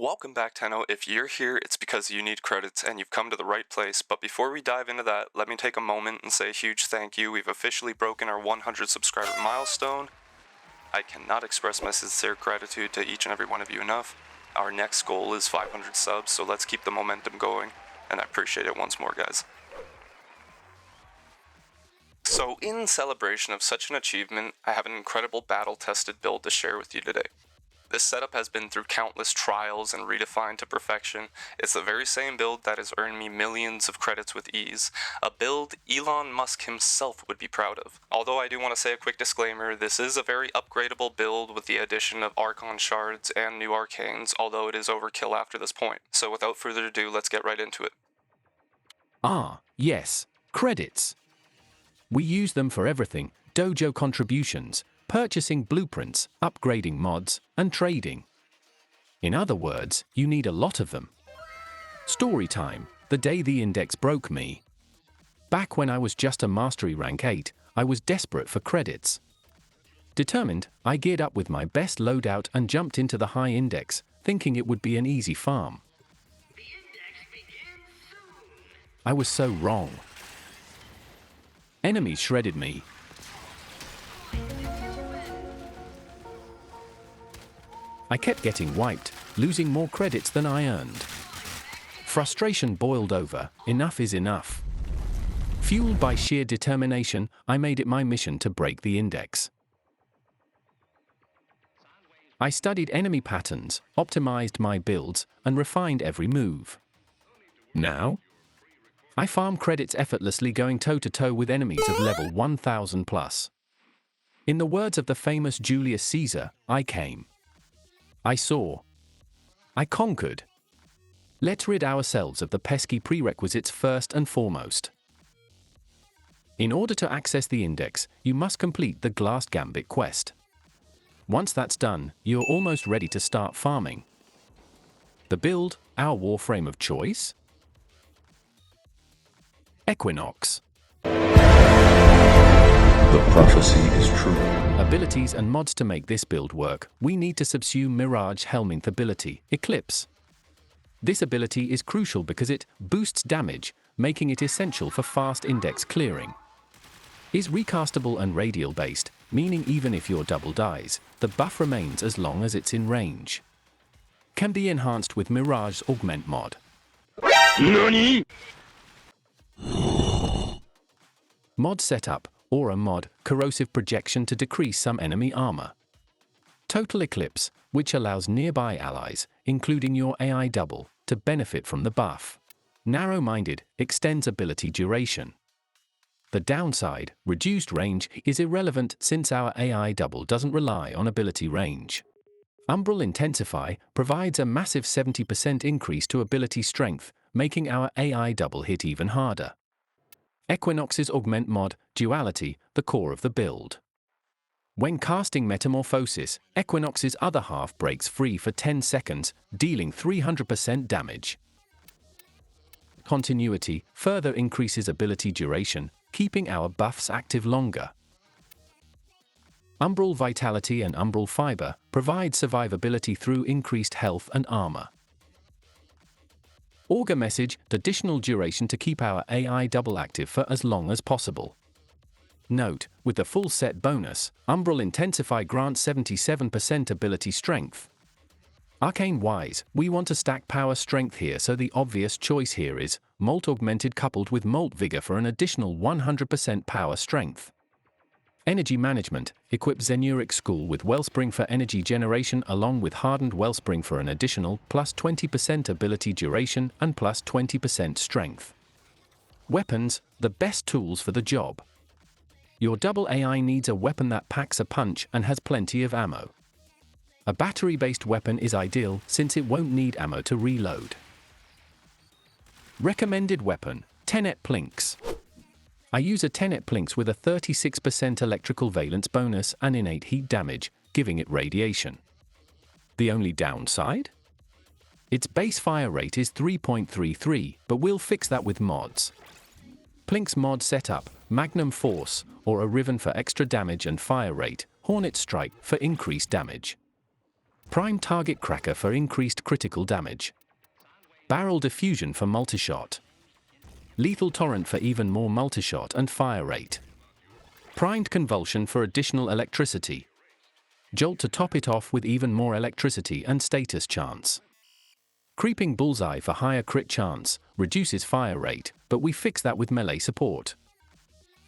Welcome back, Tenno. If you're here, it's because you need credits and you've come to the right place. But before we dive into that, let me take a moment and say a huge thank you. We've officially broken our 100 subscriber milestone. I cannot express my sincere gratitude to each and every one of you enough. Our next goal is 500 subs, so let's keep the momentum going. And I appreciate it once more, guys. So, in celebration of such an achievement, I have an incredible battle-tested build to share with you today. This setup has been through countless trials and redefined to perfection. It's the very same build that has earned me millions of credits with ease. A build Elon Musk himself would be proud of. Although I do want to say a quick disclaimer, this is a very upgradable build with the addition of Archon shards and new arcanes, although it is overkill after this point. So without further ado, let's get right into it. Yes, credits. We use them for everything: dojo contributions, purchasing blueprints, upgrading mods, and trading. In other words, you need a lot of them. Storytime, the day the index broke me. Back when I was just a mastery rank 8, I was desperate for credits. Determined, I geared up with my best loadout and jumped into the high index, thinking it would be an easy farm. I was so wrong. Enemies shredded me. I kept getting wiped, losing more credits than I earned. Frustration boiled over. Enough is enough. Fueled by sheer determination, I made it my mission to break the index. I studied enemy patterns, optimized my builds, and refined every move. Now, I farm credits effortlessly, going toe-to-toe with enemies of level 1000 plus. In the words of the famous Julius Caesar, I came. I saw. I conquered. Let's rid ourselves of the pesky prerequisites first and foremost. In order to access the index, you must complete the Glass Gambit quest. Once that's done, you're almost ready to start farming. The build, our Warframe of choice? Equinox. The prophecy is true. Abilities and mods to make this build work. We need to subsume Mirage Helminth ability, Eclipse. This ability is crucial because it boosts damage, making it essential for fast index clearing. Is recastable and radial based, meaning even if your double dies, the buff remains as long as it's in range. Can be enhanced with Mirage's Augment mod. NANI?! Mod setup, Aura mod, corrosive projection to decrease some enemy armor. Total Eclipse, which allows nearby allies, including your AI double, to benefit from the buff. Narrow-minded, extends ability duration. The downside, reduced range, is irrelevant since our AI double doesn't rely on ability range. Umbral Intensify provides a massive 70% increase to ability strength, making our AI double hit even harder. Equinox's Augment mod, Duality, the core of the build. When casting Metamorphosis, Equinox's other half breaks free for 10 seconds, dealing 300% damage. Continuity further increases ability duration, keeping our buffs active longer. Umbral Vitality and Umbral Fiber provide survivability through increased health and armor. Augur Message, additional duration to keep our AI double active for as long as possible. Note, with the full set bonus, Umbral Intensify grants 77% ability strength. Arcane-wise, we want to stack power strength here, so the obvious choice here is Molt Augmented coupled with Molt Vigor for an additional 100% power strength. Energy Management, equip Zenuric School with Wellspring for energy generation along with Hardened Wellspring for an additional plus 20% ability duration and plus 20% strength. Weapons, the best tools for the job. Your double AI needs a weapon that packs a punch and has plenty of ammo. A battery-based weapon is ideal since it won't need ammo to reload. Recommended weapon, Tenet Plinks. I use a Tenet Plinks with a 36% electrical valence bonus and innate heat damage, giving it radiation. The only downside? Its base fire rate is 3.33, but we'll fix that with mods. Plinks mod setup, Magnum Force, or a Riven for extra damage and fire rate, Hornet Strike for increased damage. Prime Target Cracker for increased critical damage. Barrel Diffusion for multishot. Lethal Torrent for even more multishot and fire rate. Primed Convulsion for additional electricity. Jolt to top it off with even more electricity and status chance. Creeping Bullseye for higher crit chance, reduces fire rate, but we fix that with melee support.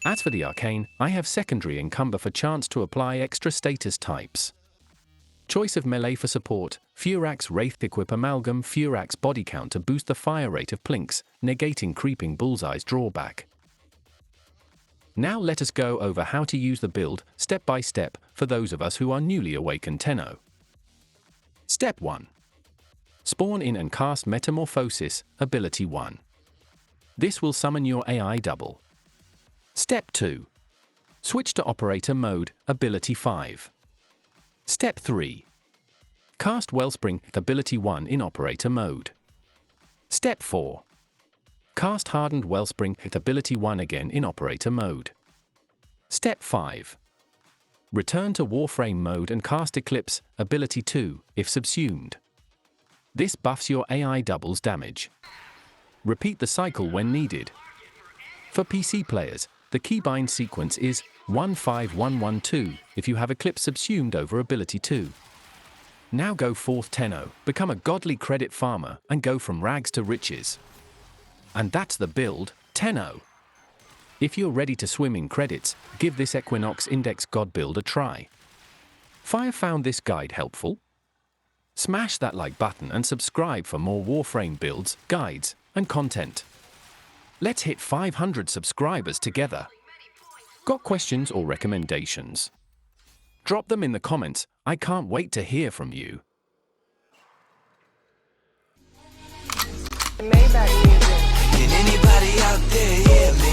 As for the Arcane, I have Secondary Encumber for chance to apply extra status types. Choice of melee for support, Furax Wraith Equip Amalgam Furax Body Count to boost the fire rate of Plinks, negating Creeping Bullseye's drawback. Now let us go over how to use the build, step by step, for those of us who are newly awakened Tenno. Step 1. Spawn in and cast Metamorphosis, Ability 1. This will summon your AI double. Step 2. Switch to Operator Mode, Ability 5. Step 3. Cast Wellspring, Ability 1 in Operator Mode. Step 4. Cast Hardened Wellspring, Ability 1 again in Operator Mode. Step 5. Return to Warframe mode and cast Eclipse, Ability 2, if subsumed. This buffs your AI double's damage. Repeat the cycle when needed. For PC players, the keybind sequence is 15112 if you have Eclipse subsumed over Ability 2. Now go forth Tenno, become a godly credit farmer, and go from rags to riches. And that's the build, Tenno. If you're ready to swim in credits, give this Equinox Index God build a try. Fire found this guide helpful? Smash that like button and subscribe for more Warframe builds, guides, and content. Let's hit 500 subscribers together. Got questions or recommendations? Drop them in the comments, I can't wait to hear from you. Can anybody out there hear me?